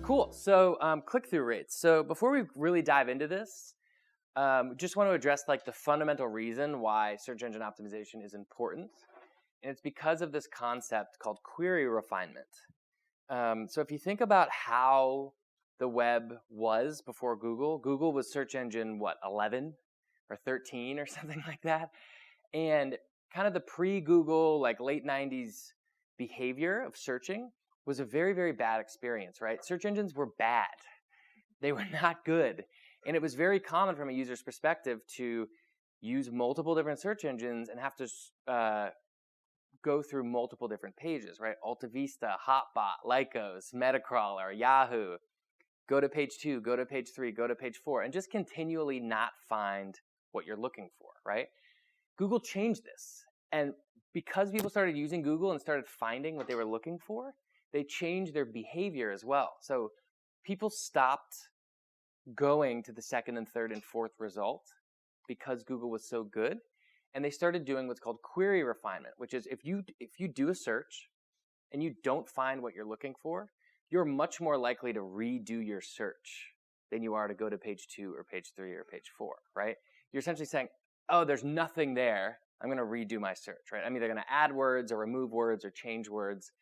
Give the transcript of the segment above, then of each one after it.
Cool. So click-through rates. So before we really dive into this, just want to address like the fundamental reason why search engine optimization is important. And it's because of this concept called query refinement. So if you think about how the web was before Google, Google was search engine, 11 or 13 or something like that. And kind of the pre-Google, like late 90s behavior of searching was a very, very bad experience, right? Search engines were bad. They were not good. And it was very common from a user's perspective to use multiple different search engines and have to go through multiple different pages, right? AltaVista, Hotbot, Lycos, Metacrawler, Yahoo. Go to page 2, go to page 3, go to page 4, and just continually not find what you're looking for, right? Google changed this. And because people started using Google and started finding what they were looking for, they changed their behavior as well. So people stopped going to the second and third and fourth result because Google was so good. And they started doing what's called query refinement, which is if you do a search and you don't find what you're looking for, you're much more likely to redo your search than you are to go to page 2 or page 3 or page 4, right? You're essentially saying, oh, there's nothing there. I'm going to redo my search, right? I'm either going to add words or remove words or change words.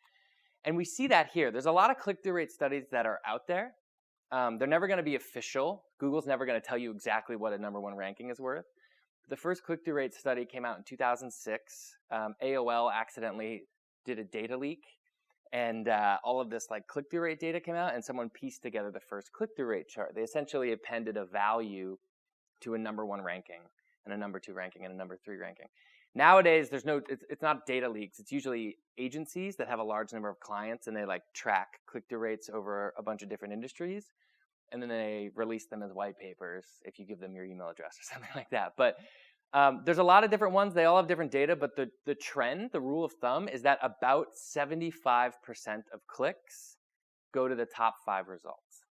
And we see that here. There's a lot of click-through rate studies that are out there. They're never going to be official. Google's never going to tell you exactly what a #1 ranking is worth. The first click-through rate study came out in 2006. AOL accidentally did a data leak, and all of this like click-through rate data came out, and someone pieced together the first click-through rate chart. They essentially appended a value to a #1 ranking, and a #2 ranking, and a #3 ranking. Nowadays, it's not data leaks. It's usually agencies that have a large number of clients, and they like track click-through rates over a bunch of different industries, and then they release them as white papers if you give them your email address or something like that. But there's a lot of different ones. They all have different data, but the trend, the rule of thumb, is that about 75% of clicks go to the top 5 results.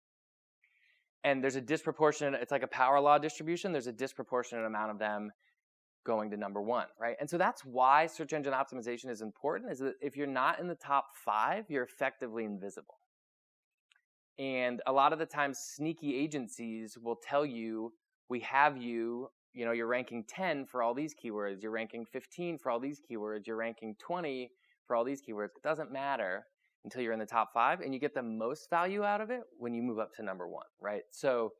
And there's a disproportionate, it's like a power law distribution. There's a disproportionate amount of them going to #1, right? And so that's why search engine optimization is important, is that if you're not in the top 5, you're effectively invisible. And a lot of the times, sneaky agencies will tell you, we have you're ranking 10 for all these keywords, you're ranking 15 for all these keywords, you're ranking 20 for all these keywords. It doesn't matter until you're in the top 5, and you get the most value out of it when you move up to #1, right? So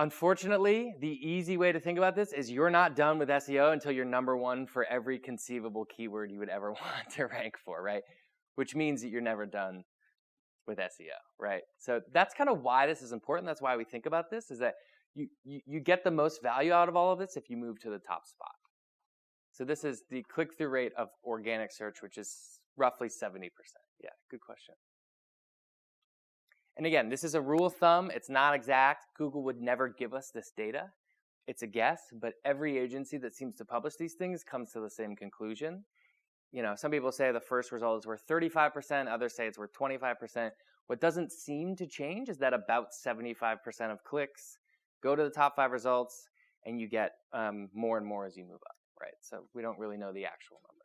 unfortunately, the easy way to think about this is you're not done with SEO until you're #1 for every conceivable keyword you would ever want to rank for, right? Which means that you're never done with SEO, right? So that's kind of why this is important. That's why we think about this, is that you get the most value out of all of this if you move to the top spot. So this is the click-through rate of organic search, which is roughly 70%. Yeah, good question. And again, this is a rule of thumb. It's not exact. Google would never give us this data. It's a guess, but every agency that seems to publish these things comes to the same conclusion. You know, some people say the first result is worth 35%, others say it's worth 25%. What doesn't seem to change is that about 75% of clicks go to the top 5 results, and you get more and more as you move up, right? So we don't really know the actual number.